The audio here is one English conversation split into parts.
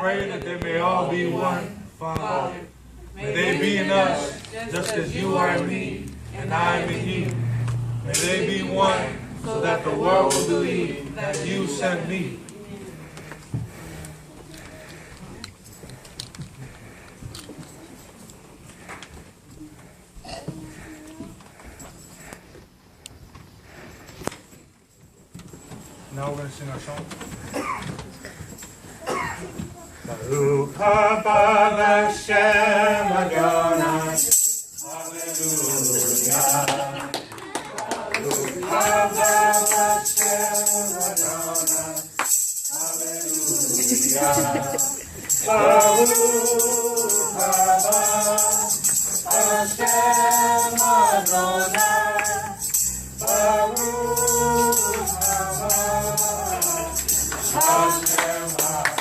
pray that they may all be one, Father. May they be in us, just as you are in me, and I am in you. May they be one, so that the world will believe that you sent me. Now we're going to sing our song. Baruch haba Hashem Adonai, Hallelujah. Baruch haba Hashem Adonai, Hallelujah. Baruch haba Hashem Adonai, Baruch haba Hashem Adonai.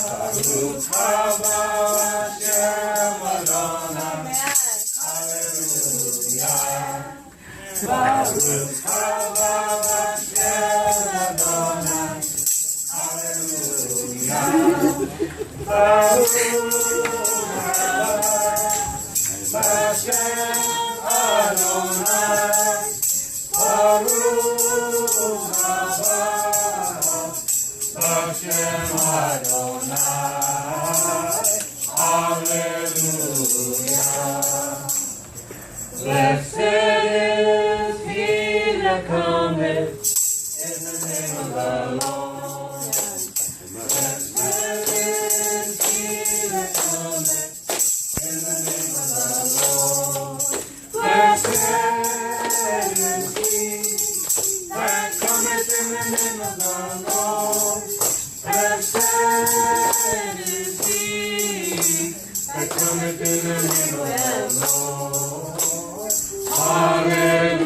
Baruch haba Hashem Adonai, Hallelujah. Baruch haba Hashem Adonai, Hallelujah. Baruch haba Hashem Adonai, Baruch haba Hashem Adonai, Hallelujah. Blessed is he that cometh in the name of the Lord. Blessed is he that cometh in the name of the Lord. Blessed is he that cometh in the name of the Lord. Blessed is he that cometh in the name of the Lord. Hallelujah.